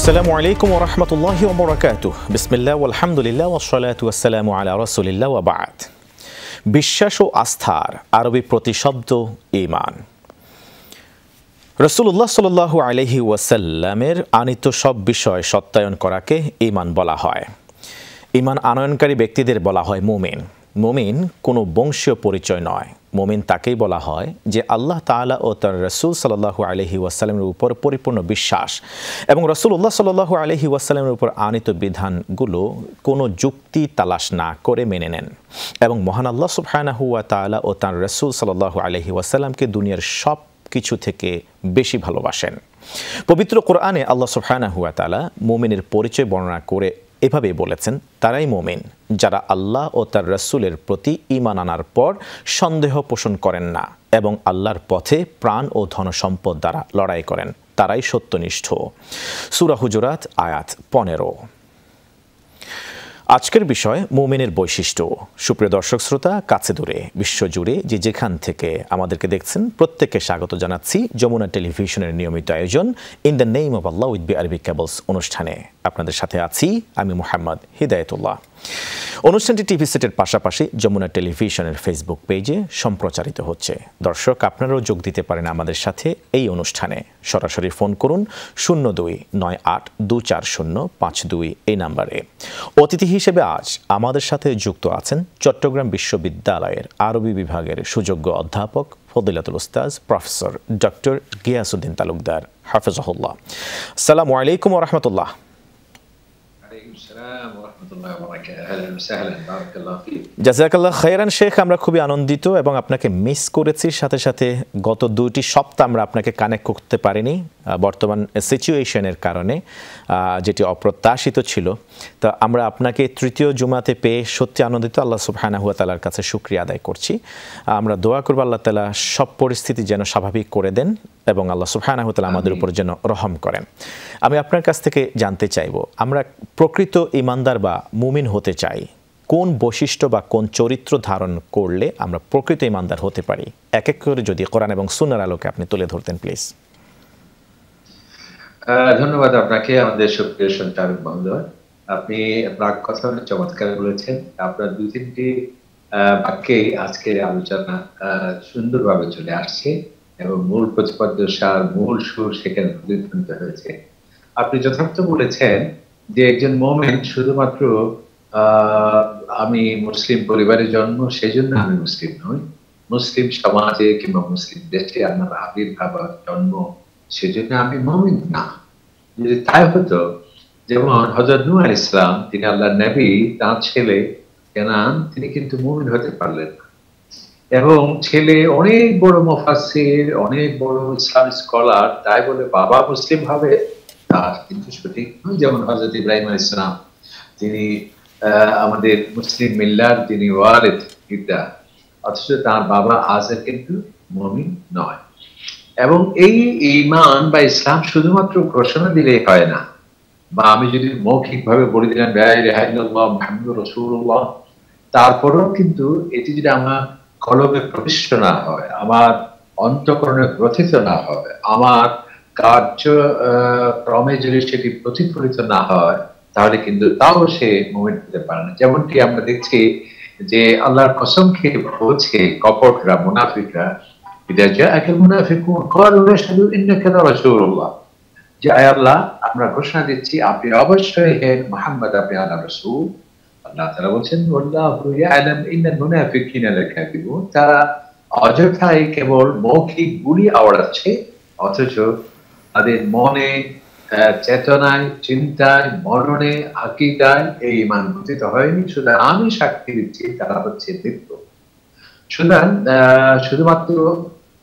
আসসালামু আলাইকুম ওয়া রাহমাতুল্লাহি ওয়া বারাকাতুহু। বিসমিল্লাহ ওয়াল হামদুলিল্লাহ ওয়াস সালাতু ওয়াস সালামু আলা রাসূলিল্লাহ ওয়া বা'দ। বিশ্বাস ও আস্থার আরবি প্রতিশব্দ ঈমান। রাসূলুল্লাহ সাল্লাল্লাহু আলাইহি ওয়াসাল্লামের আনিত সব বিষয় সত্যায়ন করাকে ঈমান বলা হয়। ঈমান আনয়নকারী ব্যক্তিদের বলা হয় মুমিন। মুমিন কোনো বংশীয় পরিচয় নয়। মুমিন তাকেই বলা হয় যে আল্লাহ তাআলা ও তার রাসূল সাল্লাল্লাহু আলাইহি ওয়াসাল্লামের উপর পরিপূর্ণ বিশ্বাস এবং রাসূলুল্লাহ সাল্লাল্লাহু আলাইহি ওয়াসাল্লামের উপর আনিত বিধানগুলো কোনো যুক্তি তালাশ না করে মেনে নেন এবং মহান আল্লাহ সুবহানাহু ওয়া তাআলা ও তার রাসূল সাল্লাল্লাহু আলাইহি ওয়াসাল্লামকে দুনিয়ার সব কিছু থেকে বেশি ভালোবাসেন। পবিত্র কোরআনে আল্লাহ সুবহানাহু ওয়া তাআলা মুমিনের পরিচয় বর্ণনা করে এভাবে বলেছেন, তারাই মুমিন যারা আল্লাহ ও তার রাসূলের প্রতি ঈমান আনার পর সন্দেহ পোষণ করেন না এবং আল্লাহর পথে প্রাণ ও ধনসম্পদ দ্বারা লড়াই করেন, তারাই সত্যনিষ্ঠ। সূরা হুজুরাত আয়াত 15। আজকের বিষয় মুমিনের বৈশিষ্ট্য। সুপ্রিয় দর্শক শ্রোতা, কাছে দূরে বিশ্বজুড়ে যে যেখান থেকে আমাদেরকে দেখছেন প্রত্যেককে স্বাগত জানাচ্ছি যমুনা টেলিভিশনের নিয়মিত আয়োজন ইন দ্য নেম অফ আল্লাহ উইথ আরবিক কেবলস অনুষ্ঠানে। আপনাদের সাথে আছি আমি মুহাম্মদ হিদায়াতুল্লাহ। অনুষ্ঠানটি টিভি সেটের পাশাপাশি যমুনা টেলিভিশনের ফেসবুক পেজে সম্প্রচারিত হচ্ছে। দর্শক, আপনারাও যোগ দিতে পারেন আমাদের সাথে এই অনুষ্ঠানে। সরাসরি ফোন করুন 0298240522 এই নাম্বারে। অতিথি হিসেবে আজ আমাদের সাথে যুক্ত আছেন চট্টগ্রাম বিশ্ববিদ্যালয়ের আরবি বিভাগের সুযোগ্য অধ্যাপক ফজিলাতুল উস্তাজ প্রফেসর ডক্টর গিয়াসউদ্দিন তালুকদার হাফিজাহুল্লাহ। আসসালামু আলাইকুম ওয়া রাহমাতুল্লাহ। জাযাকাল্লাহ খায়রান শেখ, আমরা খুবই আনন্দিত এবং আপনাকে মিস করেছি। সাথে সাথে গত 2টি সপ্তাহ আমরা আপনাকে কানেক্ট করতে পারিনি বর্তমান সিচুয়েশনের কারণে, যেটি অপ্রত্যাশিত ছিল। তো আমরা আপনাকে তৃতীয় জুমাতে পেয়ে সত্যি আনন্দিত। আল্লাহ সুবহানাহু ওয়া তাআলার কাছে শুকরিয়া আদায় করছি। আমরা দোয়া করব আল্লাহ তাআলা সব পরিস্থিতি যেন স্বাভাবিক করে দেন এবং আল্লাহ সুবহানাহু ওয়া তাআলা আমাদের উপর যেন রহম করেন। আমি আপনার কাছ থেকে জানতে চাইব, আমরা প্রকৃত ঈমানদার বা মুমিন হতে চাই, কোন বৈশিষ্ট্য বা কোন চরিত্র ধারণ করলে আমরা প্রকৃত ঈমানদার হতে পারি? এক এক করে যদি কোরআন এবং সুন্নাহর আলোকে আপনি তুলে ধরতেন প্লিজ। ধন্যবাদ আপনাকে, আমাদের সুপ্রিয় সন্তান বন্ধুরা। আপনি আপনার কথা চমৎকার বলেছেন। আপনার 2-3টি বাক্যেই আজকের আলোচনা সুন্দরভাবে চলে আসছে এবং মূল প্রতিপাদ্য সার, মূল সুর সেখানে প্রতিধ্বনিত হয়েছে। আপনি যথার্থ বলেছেন যে একজন মুমিন শুধুমাত্র আমি মুসলিম পরিবারে জন্ম সেজন্য আমি মুসলিম নই, মুসলিম সমাজে কিংবা মুসলিম দেশে আমার আবির্ভাব জন্ম সেজন্য আমি মুমিন না। যদি তাই হতো, যেমন হযরত নূহ আলাইহিস সালাম, তিনি আল্লাহর নবী, তার ছেলে কেনান তিনি কিন্তু মুমিন হতে পারলেন না এবং ছেলে অনেক বড় মুফাসসির, অনেক বড় ইসলামিক স্কলার, তাই বলে বাবা মুসলিম হবে তার কিন্তু সঠিক নয়। যেমন হযরত ইব্রাহিম আলাইহিস সালাম, তিনি আমাদের মুসলিম মিল্লার যিনি ওয়ারিদ পিতা, অথচ তার বাবা আজের কিন্তু মুমিন নয়। এবং এই ঈমান বা ইসলাম শুধুমাত্র ঘোষণা দিলেই হয় না, বা আমি যদি মৌখিকভাবে বলে দিলাম লা ইলাহা ইল্লাল্লাহ মুহাম্মাদুর রাসূলুল্লাহ, তারপরেও কিন্তু এটি যদি আমার কলবে প্রবিষ্ট না হয়, আমার অন্তঃকরণে গ্রথিত না হয়, আমার কার্য ক্রমে যদি সেটি প্রতিফলিত না হয়, তাহলে কিন্তু তাও সে মুমিন হতে পারে না। যেমনটি আমরা দেখছি যে আল্লাহর কসম খেয়ে বলছে কপটরা, মুনাফিকরা, ইদা জাআকাল মুনাফিকুন ক্বালু নাশহাদু ইন্নাকা লারাসূলুল্লাহ, যে আয় আল্লাহ, আমরা ঘোষণা দিচ্ছি আপনি অবশ্যই হে মুহাম্মদ, আপনি আল্লাহর রাসূল। আল্লাহ তাআলা বলেন ওয়াল্লাহু ইয়ালাম ইন্নাল মুনাফিকিনা লাকাযিবুন, তারা অযথাই কেবল মৌখিক বুলি আওড়াচ্ছে, অথচ তাদের মনে, চেতনায়, চিন্তায়, মননে, আকীদায় এই ঈমান গঠিত হয়নি। শুধু আমি সাক্ষী দিচ্ছি তারা হচ্ছে লিপ্ত। সুতরাং শুধুমাত্র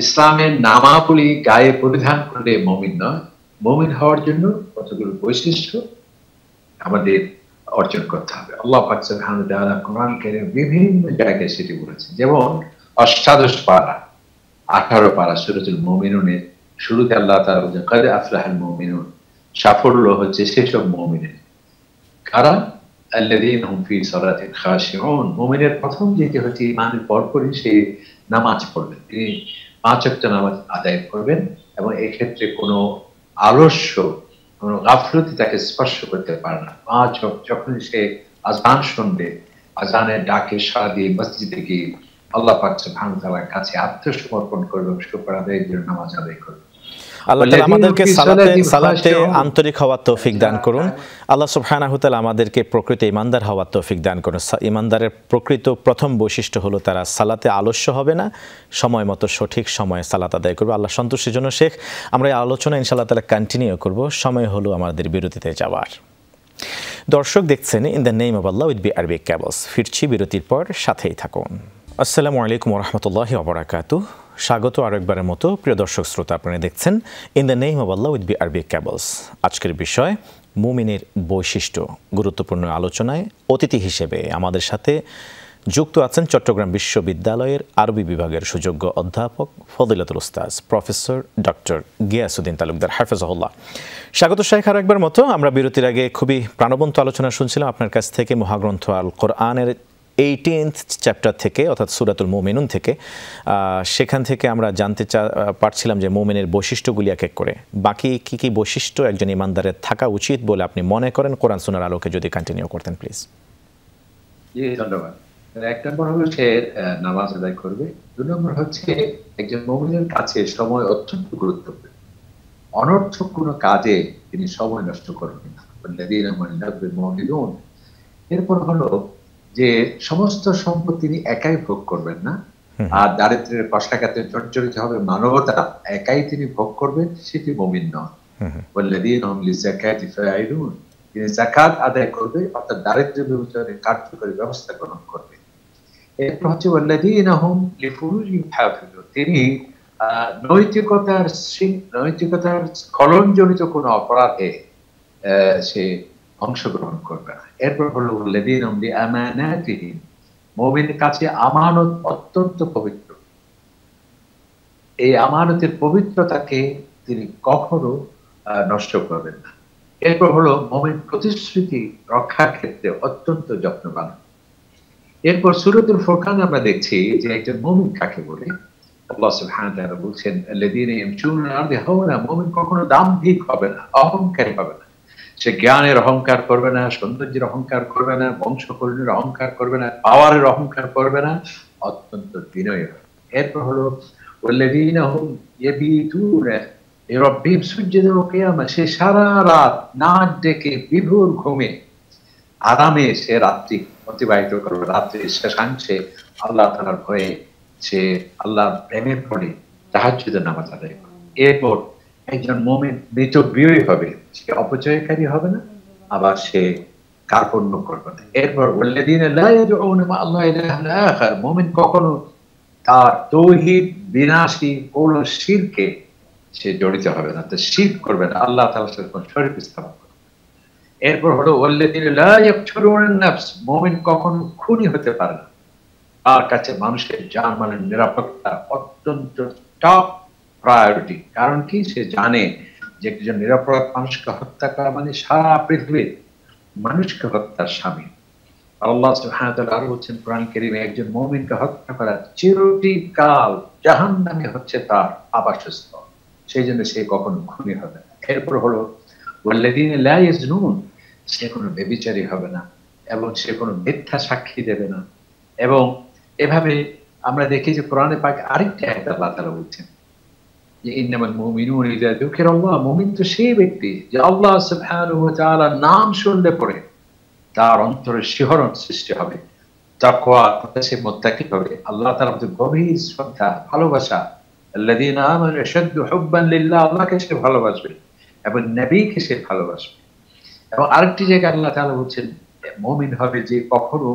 ইসলামের নামাবলী গায়ে পরিধান করলে মুমিন নয়, মুমিন হওয়ার জন্য কতগুলো বৈশিষ্ট্য আমাদের অর্জন করতে হবে। আল্লাহ পাক সুবহানাহু ওয়া তাআলা কোরআন কারীমে বিভিন্ন জায়গায় সেটি বলেছেন। যেমন অষ্টাদশ পারা, 18 পারা সূরাতুল মুমিনুনের শুরুতে আল্লাহ তাআলা বলেন ক্বাদ আফলাহাল মুমিনুন, সাফল্য হচ্ছে সেসব মুমিনের। কারা? আল্লাযীনা হুম ফি সালাতিন খাশিউন, মুমিনের প্রথম যেটি হচ্ছে ঈমানের পরপরই সে নামাজ পড়বেন, তিনি 5 ওয়াক্ত নামাজ আদায় করবেন এবং এই ক্ষেত্রে কোনো আলস্য, কোনো গাফলতি তাকে স্পর্শ করতে পারে না। 5 ওয়াক্ত যখন সে আযান শুনবে, আযানের ডাকে সাড়া দিয়ে মসজিদে গিয়ে আল্লাহ পাক সুবহানাহু ওয়া তাআলার কাছে আত্মসমর্পণ করবে, শুকর আদায়ের জন্য নামাজ আদায় করবে। আল্লাহ তাআলা আমাদেরকে সালাতে আন্তরিক হওয়ার তৌফিক দান করুন। আল্লাহ সুবহানাহু ওয়া তাআলা আমাদেরকে প্রকৃত ঈমানদার হওয়ার তৌফিক দান করুন। ঈমানদারের প্রকৃত প্রথম বৈশিষ্ট্য হলো তারা সালাতে আলস্য হবে না, সময় মতো সঠিক সময়ে সালাত আদায় করবে। আল্লাহ সন্তুষ্টির জন্য শেখ আমরা এই আলোচনা ইনশাআল্লাহ তাআলা কন্টিনিউ করব। সময় হলো আমাদের বিরতিতে যাওয়ার। দর্শক দেখছেন ইন দ্য নেম অফ আল্লাহ উইথ বিআরবি কেবলস। ফিরছি বিরতির পর, সাথেই থাকুন। আসসালামু আলাইকুম ওয়া রাহমাতুল্লাহি ওয়া বারাকাতুহু। স্বাগত আরেকবারের মতো প্রিয় দর্শক শ্রোতা, আপনারা দেখছেন ইন দ্য নেম অফ আল্লাহ উইথ বিআরবি কেবলস। আজকের বিষয় মুমিনের বৈশিষ্ট্য। গুরুত্বপূর্ণ আলোচনায় অতিথি হিসেবে আমাদের সাথে যুক্ত আছেন চট্টগ্রাম বিশ্ববিদ্যালয়ের আরবি বিভাগের সুযোগ্য অধ্যাপক ফজিলাতুল উস্তাজ প্রফেসর ডক্টর গিয়াসউদ্দিন তালুকদার হাফেজাহুল্লাহ। স্বাগত শেখ আরেকবার মতো। আমরা বিরতির আগে খুবই প্রাণবন্ত আলোচনা শুনছিলাম আপনার কাছ থেকে মহাগ্রন্থ আল কোরআনের 18th চ্যাপ্টার থেকে, অর্থাৎ সূরাতুল মুমিনুন থেকে। সেখান থেকে আমরা জানতে পারছিলাম যে মুমিনের বৈশিষ্ট্যগুলি এক এক করে, বাকি কি কি বৈশিষ্ট্য একজন ইমানদারের থাকা উচিত বলে আপনি মনে করেন কোরআন সুন্নাহর আলোকে যদি কন্টিনিউ করতেন প্লিজ। জি, ধন্যবাদ। 1 নম্বর হলো সে নামাজ আদায় করবে। 2 নম্বর হচ্ছে একজন মুমিনের কাছে সময় অত্যন্ত গুরুত্বপূর্ণ। অনর্থক কোনো কাজে তিনি সময় নষ্ট করবেন না। এরপর হলো যে সমস্ত সম্পদ তিনি একাই ভোগ করবেন না, আর দারিদ্র্যের কষ্টাঘাতে জর্জরিত হবে মানবতা একাই তিনি ভোগ করবেন, সেটি মুমিন নন। তিনি যাকাত আদায় করবে, অর্থাৎ দারিদ্র্য বিমোচনের কার্যকরী ব্যবস্থা গ্রহণ করবে। এরপর হচ্ছে তিনি নৈতিকতার স্খলনজনিত কোনো অপরাধে সে অংশগ্রহণ করবে না। এরপর হলো মুমিনের কাছে আমানত অত্যন্ত পবিত্র। এই আমানতের পবিত্রতাকে তিনি কখনো নষ্ট করবেন না। এরপর হলো মুমিন প্রতিশ্রুতি রক্ষার ক্ষেত্রে অত্যন্ত যত্নবান। এরপর সূরাতুল ফুরকান আমরা দেখছি যে একজন মুমিন কাকে বলে। আল্লাহ সুবহানাহু ওয়া তাআলা বলছেন আল্লাযীনা ইয়ামশুনা আরদি হাওনা, মুমিন কখনো দাম্ভিক হবে না, অহংকারী হবে না। সে জ্ঞানের অহংকার করবে না, সৌন্দর্যের অহংকার করবে না, বংশকরণের অহংকার করবে না, পাওয়ারের অহংকার করবে না, অত্যন্ত বিনয়ী হবে। এরপর হলো ওয়াল্লাযীনা হুম ইয়াবিতুনা লিরাব্বিহিম সুজদান ওয়া কিয়ামা, সে সারা রাত নাক ডেকে বিভোর ঘুমে আরামে সে রাত্রি অতিবাহিত করবে। রাত্রির শেষাংশে আল্লাহ তাআলার ভয়ে সে আল্লাহর প্রেমে পড়ে তাহাজ্জুদের নামাজ আদায় করবে। এরপর একজন মুমিন মিতব্যয়ী হবে, সে অপচয়কারী হবে না, আবার সে কার্পণ্য করবে না। এরপর ওয়াল্লাযীনা লা ইয়াদউনা মা আল্লাহি ইলাহান আখার, মুমিন কখনো তার তাওহীদ বিনাশী কোন শিরকে সে জড়িত হবে না, তা শিরক করবে না, আল্লাহ তাআলার সাথে কোনো শরীক স্থাপন করবে। এরপর হলো ওয়াল্লাযীনা লা ইয়াকতুলুনা আন-নাফস, মুমিন কখনো খুনি হতে পারে না। তার কাছে মানুষের জানমালের নিরাপত্তা অত্যন্ত টপ প্রায়োরিটি। কারণ কি, সে জানে যে একজন নিরাপরাধ মানুষকে হত্যা করা মানে সারা পৃথিবীর মানুষকে হত্যার শামিল। আল্লাহ সুবহানাহু ওয়া তাআলা আরো বলছেন কোরআন কারীমে, একজন মুমিনকে হত্যা করা চিরকাল জাহান্নামে হচ্ছে তার আবাসস্থল, সেই জন্য সে কখনো খুনি হবে না। এরপর হলো ওয়াল্লাযীনা লা ইয়াজনুন, সে কোনো ব্যভিচারী হবে না এবং সে কোনো মিথ্যা সাক্ষী দেবে না। এবং এভাবে আমরা দেখি যে কোরআনে পাক আরেকটি আয়াতে আল্লাহ তাআলা বলছেন যে ইন্নামাল মুমিনুনা ইযা যুকিরাল্লাহ, মুমিন তো সেই ব্যক্তি যে আল্লাহ সুবহানাহু ওয়া তাআলার নাম শুনলে পরে তার অন্তরে শিহরণ সৃষ্টি হবে, তাকওয়া সে মুত্তাকি হবে, আল্লাহ তাআলার প্রতি গভীর শ্রদ্ধা ভালোবাসা। আল্লাযীনা আমানু আশাদ্দু হুব্বান লিল্লাহ, আল্লাহকে সে ভালোবাসবে এবং নবীকে সে ভালোবাসবে। এবং আরেকটি জায়গায় আল্লাহ তাআলা বলছেন মুমিন হবে যে কখনো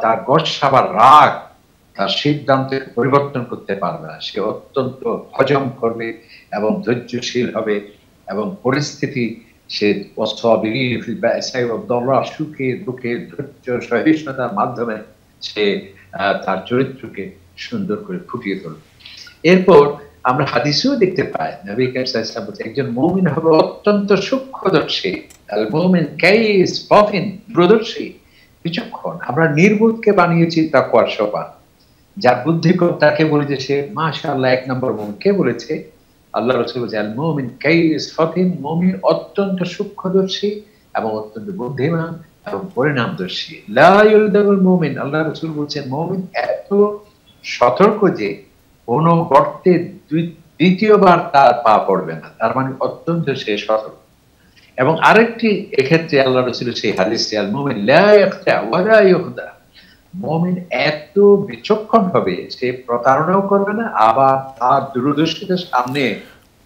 তার গোসা বা রাগ তার সিদ্ধান্তের পরিবর্তন করতে পারবে না, সে অত্যন্ত হজম করবে এবং ধৈর্যশীল হবে এবং পরিস্থিতি সে সুখে দুঃখে ধৈর্য সহিষ্ণুতার মাধ্যমে সে তার চরিত্রকে সুন্দর করে ফুটিয়ে তোলে। এরপর আমরা হাদিসেও দেখতে পাই নবী করিম সাল্লাল্লাহু আলাইহি ওয়াসাল্লাম বলেছেন একজন মুমিন হবে অত্যন্ত সূক্ষ্মদর্শী। আল মুমিন কাইস ফাফিন, দূরদর্শী বিচক্ষণ। আমরা নির্বোধকে বানিয়েছি তাকওয়ার সোপান। যার বুদ্ধি কম তাকে বলি যে সে মাশাআল্লাহ 1 নম্বর মুমিন। কে বলেছে? আল্লাহ রাসূল বলেছেন আল মুমিন কাইস ফাতিন, মুমিন অত্যন্ত সূক্ষ্মদর্শী এবং অত্যন্ত বুদ্ধিমান এবং পরিণামদর্শী। লা ইউলদাগুল মুমিন, আল্লাহ রাসূল বলেছেন মুমিন এত সতর্ক যে কোন গর্তে দ্বিতীয়বার তার পা পড়বে না, তার মানে অত্যন্ত সে সতর্ক। এবং আরেকটি এক্ষেত্রে আল্লাহ রাসূল সেই হাদিসে আল মুমিন লা ইয়াখতা ওয়া লা ইউখদা, মুমিন এত বিচক্ষণ হবে সে প্রতারণাও করবে না, আবার তার দূরদর্শিতার সামনে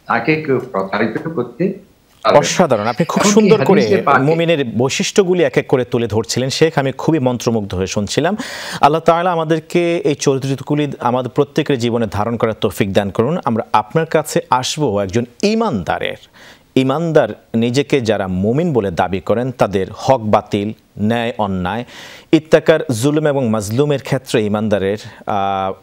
তাকে কেউ প্রতারিত করতে। অসাধারণ, আপনি খুব সুন্দর করে মুমিনের বৈশিষ্ট্যগুলি এক এক করে তুলে ধরছিলেন শেখ, আমি খুবই মন্ত্রমুগ্ধ হয়ে শুনছিলাম। আল্লাহ তাআলা আমাদেরকে এই চরিত্রগুলি আমাদের প্রত্যেকের জীবনে ধারণ করার তৌফিক দান করুন। আমরা আপনার কাছে আসবো একজন ইমানদার নিজেকে যারা মুমিন বলে দাবি করেন তাদের হক বাতিল, ন্যায় অন্যায়, ইত্তাকার, জুলুম এবং মাজলুমের ক্ষেত্রে ইমানদারের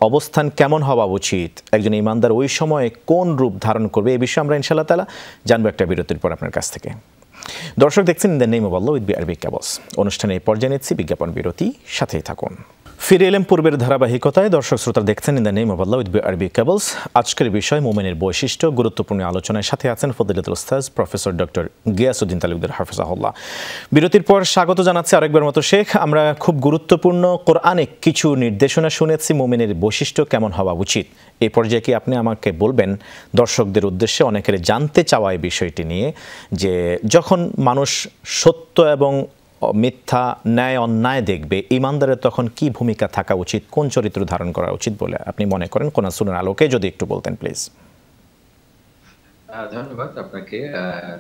অবস্থান কেমন হওয়া উচিত, একজন ইমানদার ওই সময়ে কোন রূপ ধারণ করবে, এই বিষয়ে আমরা ইনশাআল্লাহ তাআলা জানবো একটা বিরতির পর আপনার কাছ থেকে। দর্শক দেখছেন দ্য নেম অফ আল্লাহ উইথ বিআরবি কেবলস। অনুষ্ঠানে এই পর্যায়ে নিচ্ছি বিজ্ঞাপন বিরতি, সাথেই থাকুন। ফিরে এলাম পূর্বের ধারাবাহিকতায়। দর্শক শ্রোতা দেখছেন ইন দ্য নেম অফ আল্লাহ উইথ বিআরবি কেবলস। আজকের বিষয় মুমিনের বৈশিষ্ট্য, গুরুত্বপূর্ণ আলোচনায় সাথে আছেন ফজিলাতুল উস্তাজ প্রফেসর ডক্টর গিয়াসউদ্দিন তালুকদার হাফিজাহুল্লাহ। বিরতির পর স্বাগত জানাচ্ছি আরেকবার মতো শেখ। আমরা খুব গুরুত্বপূর্ণ কোরআনিক কিছু নির্দেশনা শুনেছি মুমিনের বৈশিষ্ট্য কেমন হওয়া উচিত। এই পর্যায়ে কি আপনি আমাকে বলবেন দর্শকদের উদ্দেশ্যে, অনেকের জানতে চাওয়া এই বিষয়টি নিয়ে, যে যখন মানুষ সত্য এবং মিথ্যা, ন্যায় অন্যায় দেখবে, ইমানদারের তখন কি ভূমিকা থাকা উচিত, কোন চরিত্র ধারণ করা উচিত বলে আপনি মনে করেন? কোরআন সুন্নাহর আলোকে যদি একটু বলতেন প্লিজ। ধন্যবাদ আপনাকে,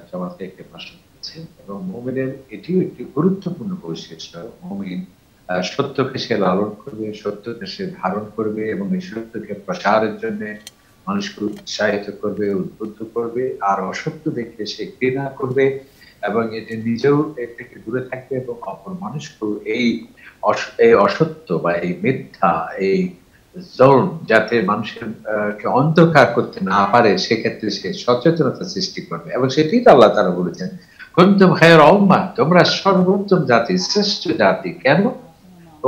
চমৎকার একটি প্রশ্ন করেছেন। এবং মুমিনের এটিও একটি গুরুত্বপূর্ণ বৈশিষ্ট্য। মুমিন সত্যকে সে লালন করবে, সত্যকে সে ধারণ করবে এবং এই সত্যকে প্রসারের জন্য মানুষকে উৎসাহিত করবে, উদ্বুদ্ধ করবে। আর অসত্য দেখলে সে ঘৃণা করবে এবং এটি নিজেও এর থেকে দূরে থাকবে এবং অপর মানুষকেও এই অসত্য বা এই মিথ্যা, এই জোন যাতে মানুষের অন্ধকার করতে না পারে সেক্ষেত্রে সে সচেতনতা সৃষ্টি করবে। এবং সেটাই তো আল্লাহ তাআলা বলেছেন কুনতুম খায়রা উম্মাহ, তোমরা সর্বোত্তম জাতি, শ্রেষ্ঠ জাতি। কেন?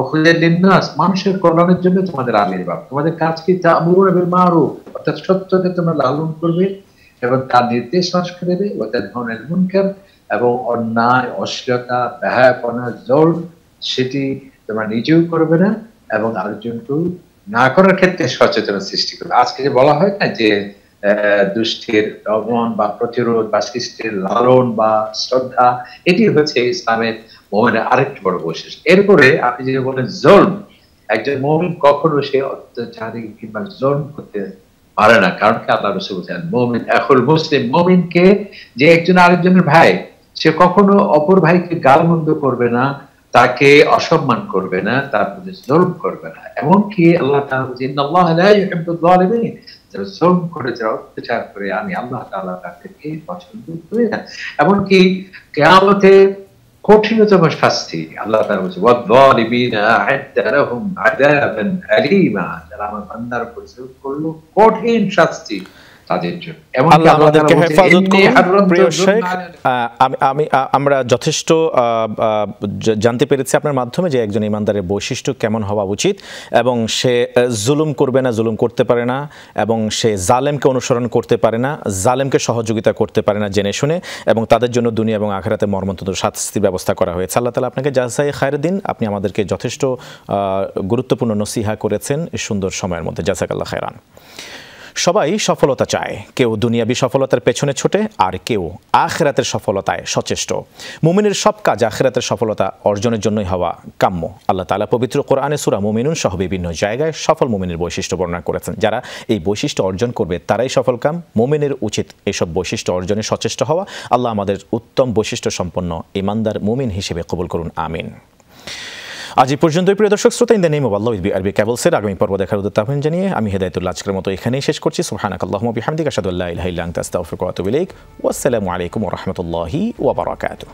উখরিজাত লিন-নাস, মানুষের কল্যাণের জন্য তোমাদের আবির্ভাব। তোমাদের কাজ কি? তা'মুরুনা বিল মা'রুফ, অর্থাৎ সত্যকে তোমরা লালন করবে এবং তার নির্দেশ নষ্ট দেবে, ওয়া তানহাউনা আনিল মুনকার, এবং অন্যায়, অশ্লীলতা, বেহায়াপনা, জোর সেটি তোমরা নিজেও করবে না এবং আরেকজনকেও না করার ক্ষেত্রে সচেতনতা সৃষ্টি করবে। আজকে যে বলা হয় না যে দুষ্টির দমন বা প্রতিরোধ বা সৃষ্টির লালন বা শ্রদ্ধা, এটি হচ্ছে ইসলামের মুমিনের আরেকটি বড় বৈশিষ্ট্য। এরপরে আপনি যদি বলেন জুলম, একজন মুমিন কখনো সে অত্যাচারী কিংবা জুলম করতে পারে না। কারণ কি? আল্লাহ রাসূল বলেছেন মুমিন আখুল মুসলিম, মুমিনকে যে একজন আরেকজনের ভাই, সে কখনো অপর ভাইকে গালমন্দ করবে না, তাকে অসম্মান করবে না, তার প্রতি জুলম করবে না। এমনকি আল্লাহ তাআলা বলেছেন ইন্নাল্লাহা লা ইউহিব্বুল যালিমিন, যারা জুলম করে, যারা অত্যাচার করে, আমি আল্লাহ তাআলা তাদেরকে পছন্দ করি না। এমনকি কিয়ামতে কঠিনতম শাস্তি আল্লাহ তাআলা বলেছেন ওয়ায-যালিমিনা আ'আদ্দা লাহুম আযাবান আলীমা, যারা আমার বান্দার উপর জুলম করলো কঠিন শাস্তি তাদের জন্য। আল্লাহ আমাদেরকে হেফাজত করুন। প্রিয় শেখ, আমরা যথেষ্ট জানতে পেরেছি আপনার মাধ্যমে যে একজন ইমানদারের বৈশিষ্ট্য কেমন হওয়া উচিত, এবং সে জুলুম করবে না, জুলুম করতে পারে না, এবং সে জালেমকে অনুসরণ করতে পারে না, জালেমকে সহযোগিতা করতে পারে না জেনে শুনে, এবং তাদের জন্য দুনিয়া এবং আখিরাতে মর্মন্তুদ শাস্তির ব্যবস্থা করা হয়েছে। আল্লাহ তাআলা আপনাকে জাযায়ে খায়র দিন। আপনি আমাদেরকে যথেষ্ট গুরুত্বপূর্ণ নসিহা করেছেন এই সুন্দর সময়ের মধ্যে। জাযাকাল্লাহ খায়রান। সবাই সফলতা চায়, কেউ দুনিয়াবী সফলতার পেছনে ছোটে, আর কেউ আখিরাতের সফলতায় সচেষ্ট। মুমিনের সব কাজ আখিরাতের সফলতা অর্জনের জন্যই হওয়া কাম্য। আল্লাহ তাআলা পবিত্র কোরআনে সূরা মুমিনুন সহ বিভিন্ন জায়গায় সফল মুমিনের বৈশিষ্ট্য বর্ণনা করেছেন। যারা এই বৈশিষ্ট্য অর্জন করবে তারাই সফলকাম। মুমিনের উচিত এইসব বৈশিষ্ট্য অর্জনে সচেষ্ট হওয়া। আল্লাহ আমাদের উত্তম বৈশিষ্ট্য সম্পন্ন ইমানদার মুমিন হিসেবে কবুল করুন, আমিন। আজ এই পর্যন্তই প্রিয় দর্শক শ্রোতা, ইন দ্য নেম অফ আল্লাহ উইথ বিআরবি কেবলসের আগামী পর্ব দেখার উদ্দেশ্যে আহ্বান জানিয়ে আমি হেদায়েতুল্লাহ আজকের মতো এখানেই শেষ করছি। সুবহানাকাল্লাহুম্মা ওয়া বিহামদিকা আশহাদু আল্লা ইলাহা ইল্লা আনতা আস্তাগফিরুকা ওয়া আতুবু ইলাইক। ওয়াসসালামু আলাইকুম ওয়া রাহমাতুল্লাহি ওয়া বারাকাতুহু।